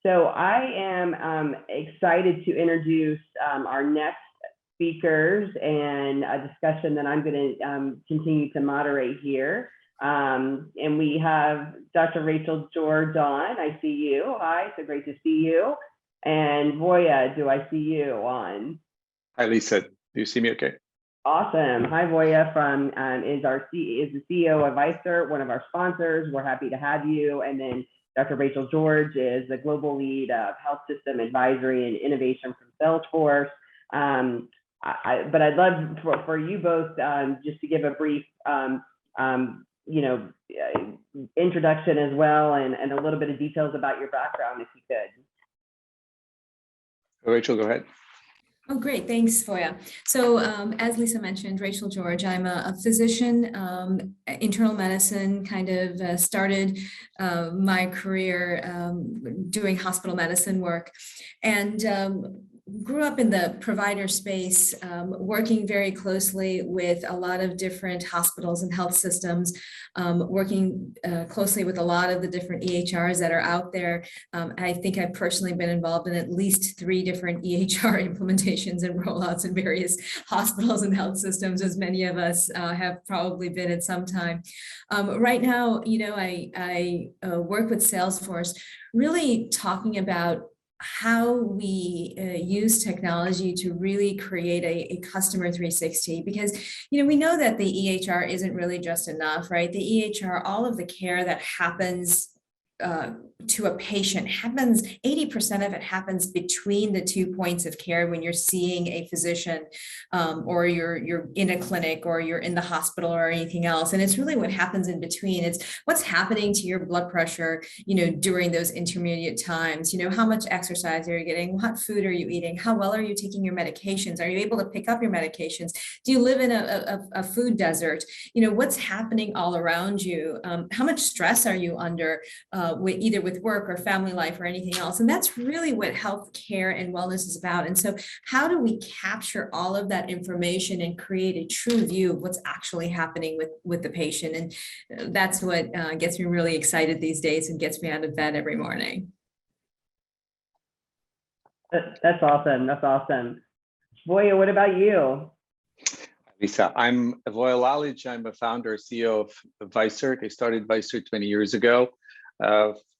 So I am excited to introduce our next speakers and a discussion that I'm going to continue to moderate here. And we have Dr. Rachel George on. I see you. Hi, so great to see you. And Voja, do I see you on? Hi, Lisa. Do you see me okay? Awesome. Hi, Voja is the CEO of Vicert, one of our sponsors. We're happy to have you. And then Dr. Rachel George is the global lead of health system advisory and innovation from Salesforce. But I'd love for you both just to give a brief, introduction as well, and a little bit of details about your background, if you could. Rachel, go ahead. Oh, great. Thanks, Voja. So as Lisa mentioned, Rachel George, I'm a physician, internal medicine, kind of started my career doing hospital medicine work, and grew up in the provider space, working very closely with a lot of different hospitals and health systems, working closely with a lot of the different EHRs that are out there. I think I've personally been involved in at least 3 different EHR implementations and rollouts in various hospitals and health systems, as many of us have probably been at some time. Right now, I work with Salesforce, really talking about how we use technology to really create a customer 360, because we know that the EHR isn't really just enough, right? The EHR, all of the care that happens to a patient happens, 80% of it happens between the 2 points of care when you're seeing a physician, or you're in a clinic, or you're in the hospital, or anything else. And it's really what happens in between. It's what's happening to your blood pressure, during those intermediate times. How much exercise are you getting? What food are you eating? How well are you taking your medications? Are you able to pick up your medications? Do you live in a food desert? What's happening all around you? How much stress are you under, either with work or family life or anything else? And that's really what healthcare and wellness is about. And so how do we capture all of that information and create a true view of what's actually happening with the patient? And that's what gets me really excited these days and gets me out of bed every morning. That's awesome. That's awesome. Voja, what about you? Lisa, I'm Voja Lalich. I'm a founder, CEO of Vicert. I started Vicert 20 years ago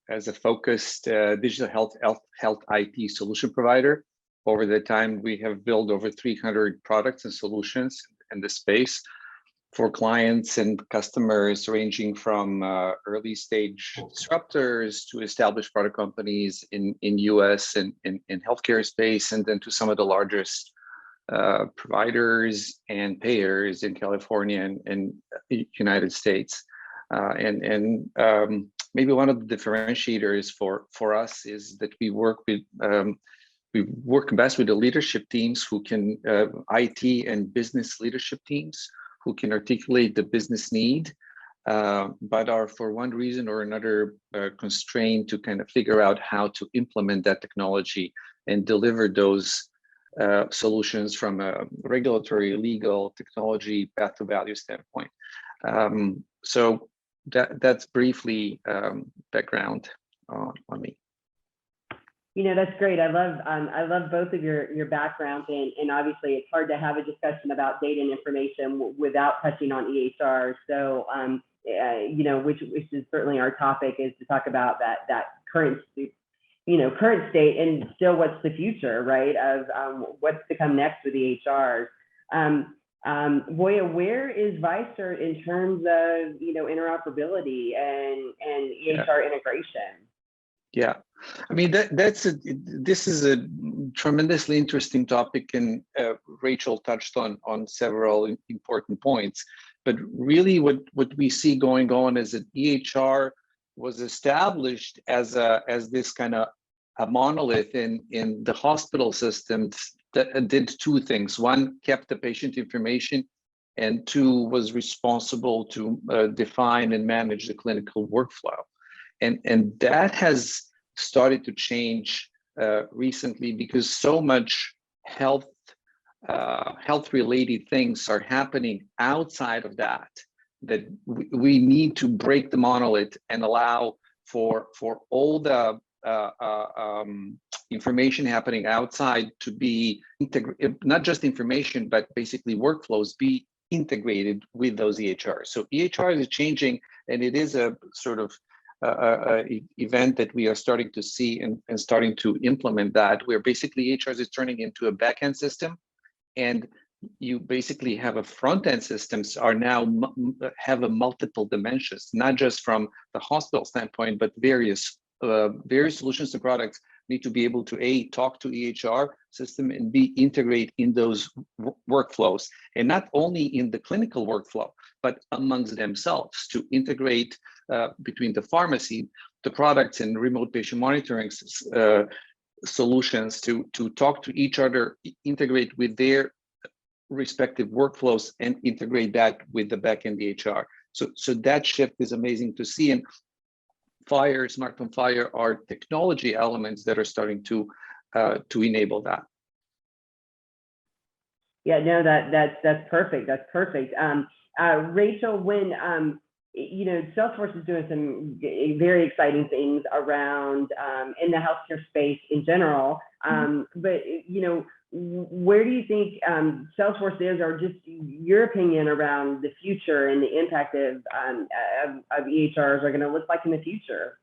as a focused digital health IT solution provider. Over the time, we have built over 300 products and solutions in the space for clients and customers, ranging from early stage disruptors to established product companies in US and in healthcare space, and then to some of the largest providers and payers in California and United States. Maybe one of the differentiators for us is that we work best with the leadership teams who can, IT and business leadership teams who can articulate the business need, but are for one reason or another constrained to kind of figure out how to implement that technology and deliver those solutions from a regulatory, legal, technology, path to value standpoint. So that's briefly background on me. That's great. I love both of your backgrounds, and obviously it's hard to have a discussion about data and information without touching on EHR. So which is certainly our topic, is to talk about that current state, and still what's the future, right, of what's to come next with EHRs. Voja, where is Vicert in terms of interoperability and EHR integration? Yeah, I mean this is a tremendously interesting topic, and Rachel touched on several important points. But really, what we see going on is that EHR was established as this kind of a monolith in the hospital system that did 2 things. One, kept the patient information, and 2, was responsible to define and manage the clinical workflow. And that has started to change recently, because so much health related things are happening outside of that we need to break the monolith and allow for all the information happening outside to be not just information, but basically workflows be integrated with those EHRs. So EHRs is changing, and it is a sort of event that we are starting to see and starting to implement that, where basically EHRs is turning into a backend system, and you basically have a front-end systems are now have a multiple dimensions, not just from the hospital standpoint, but various solutions and products need to be able to talk to EHR system and be integrate in those workflows, and not only in the clinical workflow, but amongst themselves to integrate between the pharmacy, the products, and remote patient monitoring solutions to talk to each other, integrate with their respective workflows, and integrate that with the backend EHR. So that shift is amazing to see. And Fire, Smartphone Fire are technology elements that are starting to enable that. Yeah, no, that's perfect. That's perfect. Rachel, when Salesforce is doing some very exciting things around in the healthcare space in general, but where do you think Salesforce is, or just your opinion around the future and the impact of EHRs are going to look like in the future?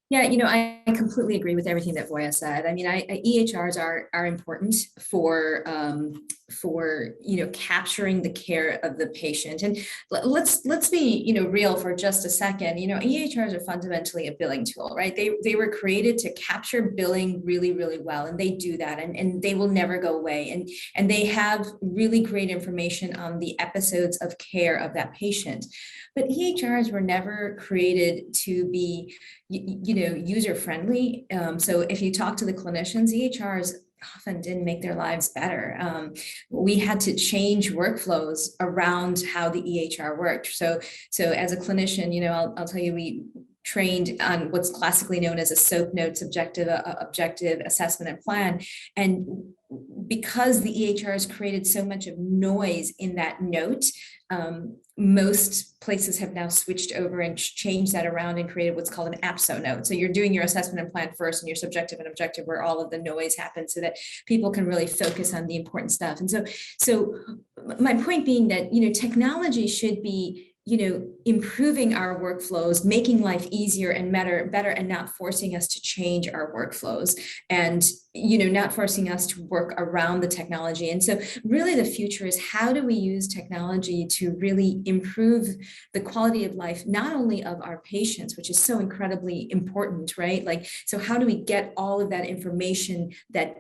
Yeah, I completely agree with everything that Voja said. I mean, EHRs are important for capturing the care of the patient. And let's be real for just a second. EHRs are fundamentally a billing tool, right? They were created to capture billing really, really well, and they do that, and they will never go away. And they have really great information on the episodes of care of that patient. But EHRs were never created to be user-friendly. So if you talk to the clinicians, EHRs often didn't make their lives better. We had to change workflows around how the EHR worked. So as a clinician, I'll tell you, we trained on what's classically known as a SOAP note, subjective, objective assessment and plan. And because the EHRs created so much of noise in that note, most places have now switched over and changed that around and created what's called an APSO note. So you're doing your assessment and plan first, and your subjective and objective where all of the noise happens, so that people can really focus on the important stuff. And so my point being that, technology should be improving our workflows, making life easier and better, and not forcing us to change our workflows, and not forcing us to work around the technology. And so really the future is, how do we use technology to really improve the quality of life, not only of our patients, which is so incredibly important, right? So how do we get all of that information that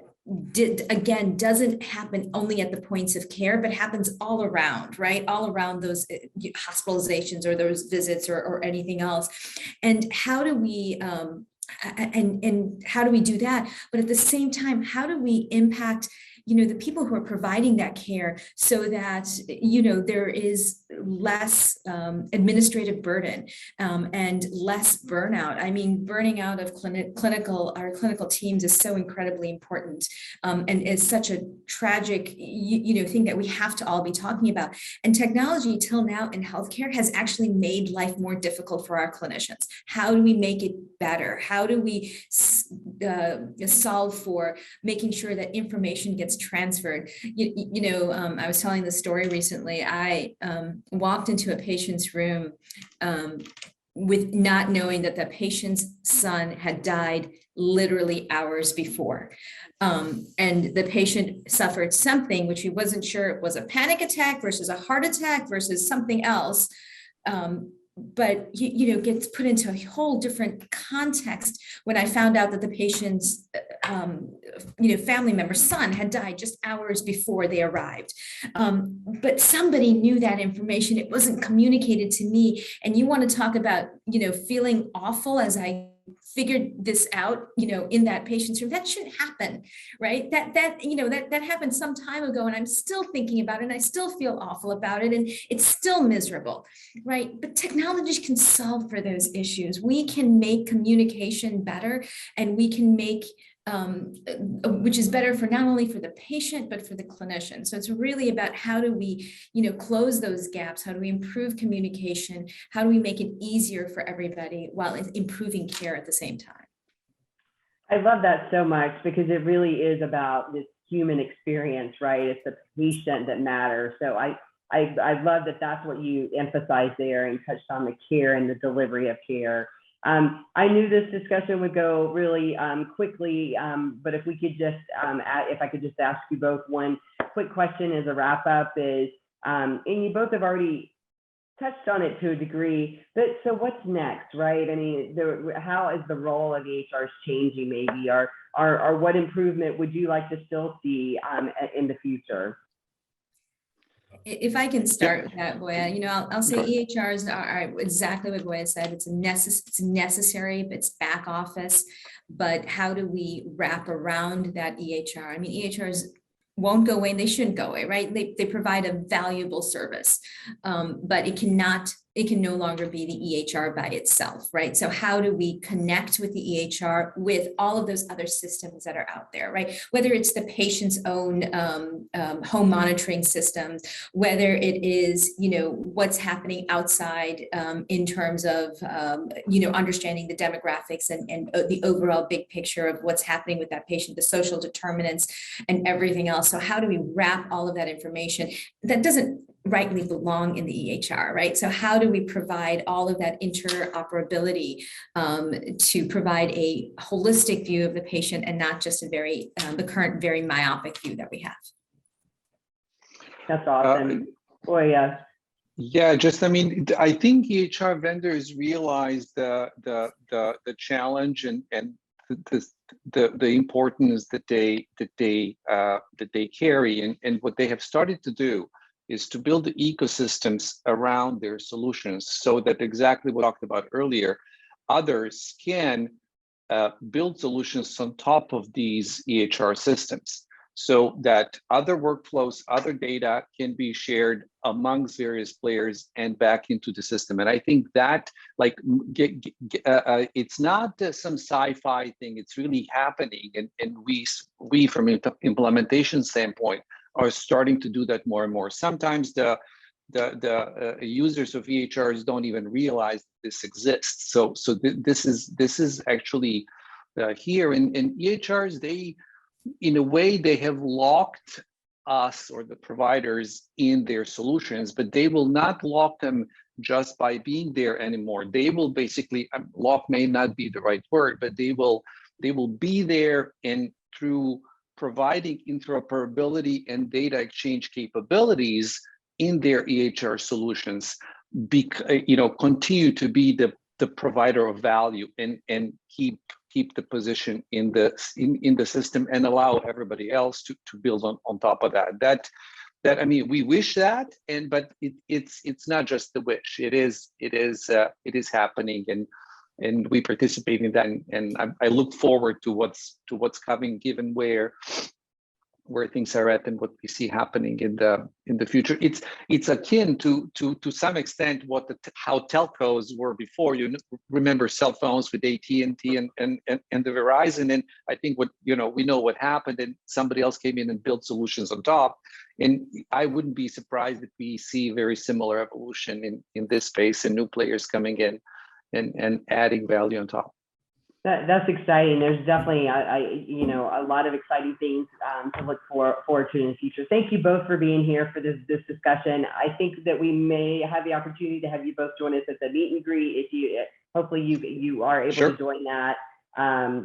doesn't happen only at the points of care, but happens all around, right? All around those hospitalizations or those visits or anything else. And how do we and how do we do that? But at the same time, how do we impact the people who are providing that care, so that there is less administrative burden and less burnout. I mean, burning out of our clinical teams is so incredibly important, and is such a tragic thing that we have to all be talking about. And technology till now in healthcare has actually made life more difficult for our clinicians. How do we make it better? How do we solve for making sure that information gets transferred? I was telling the story recently. I walked into a patient's room with not knowing that the patient's son had died literally hours before. And the patient suffered something which he wasn't sure it was a panic attack versus a heart attack versus something else. But gets put into a whole different context when I found out that the patient's family member's son had died just hours before they arrived. But somebody knew that information. It wasn't communicated to me. And you want to talk about feeling awful as I figured this out, in that patient's room. That shouldn't happen, right? That happened some time ago, and I'm still thinking about it, and I still feel awful about it, and it's still miserable, right? But technology can solve for those issues. We can make communication better, and we can make which is better for not only for the patient, but for the clinician. So it's really about, how do we, close those gaps? How do we improve communication? How do we make it easier for everybody while improving care at the same time? I love that so much because it really is about this human experience, right? It's the patient that matters. So I love that that's what you emphasized there and touched on the care and the delivery of care. I knew this discussion would go really quickly, but if we could just, if I could just ask you both one quick question as a wrap up is, and you both have already touched on it to a degree, but so what's next, right? I mean, how is the role of EHRs changing maybe, or what improvement would you like to still see in the future? If I can start with that, Voja, I'll say EHRs are exactly what Voja said. It's necessary, but it's back office. But how do we wrap around that EHR? I mean, EHRs won't go away and they shouldn't go away, right? They provide a valuable service, but it can no longer be the EHR by itself, right? So how do we connect with the EHR with all of those other systems that are out there, right? Whether it's the patient's own home monitoring systems, whether it is, what's happening outside in terms of, understanding the demographics and the overall big picture of what's happening with that patient, the social determinants and everything else. So how do we wrap all of that information that doesn't rightly belong in the EHR, right? So how do we provide all of that interoperability to provide a holistic view of the patient and not just the current very myopic view that we have? That's awesome. Boy, yeah. Yeah, I think EHR vendors realize the challenge and the importance that they carry, and what they have started to do is to build the ecosystems around their solutions so that exactly what I talked about earlier, others can build solutions on top of these EHR systems so that other workflows, other data can be shared amongst various players and back into the system. And I think that it's not some sci-fi thing, it's really happening. And we from an implementation standpoint are starting to do that more and more. Sometimes the users of EHRs don't even realize this exists. So this is actually here. And EHRs, they, in a way, they have locked us or the providers in their solutions, but they will not lock them just by being there anymore. They will basically, lock may not be the right word, but they will be there, and through providing interoperability and data exchange capabilities in their EHR solutions, continue to be the provider of value and keep the position in the system and allow everybody else to build on top of that. That I mean, we wish that, but it's not just the wish. It is happening, and we participate in that, and I look forward to what's coming, given where things are at and what we see happening in the future. It's akin to some extent how telcos were before. You remember cell phones with AT&T and the Verizon, and I think we know what happened, and somebody else came in and built solutions on top. And I wouldn't be surprised if we see very similar evolution in this space and new players coming in and adding value on top. That's exciting. There's definitely a lot of exciting things to look forward to in the future. Thank you both for being here for this discussion. I think that we may have the opportunity to have you both join us at the meet and greet. Hopefully you are able to join that.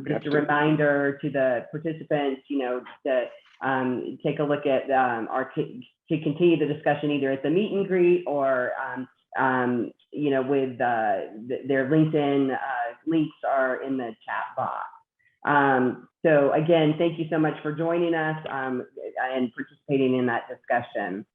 Just a reminder to the participants, to take a look at to continue the discussion either at the meet and greet or with their LinkedIn links are in the chat box. So again, thank you so much for joining us and participating in that discussion.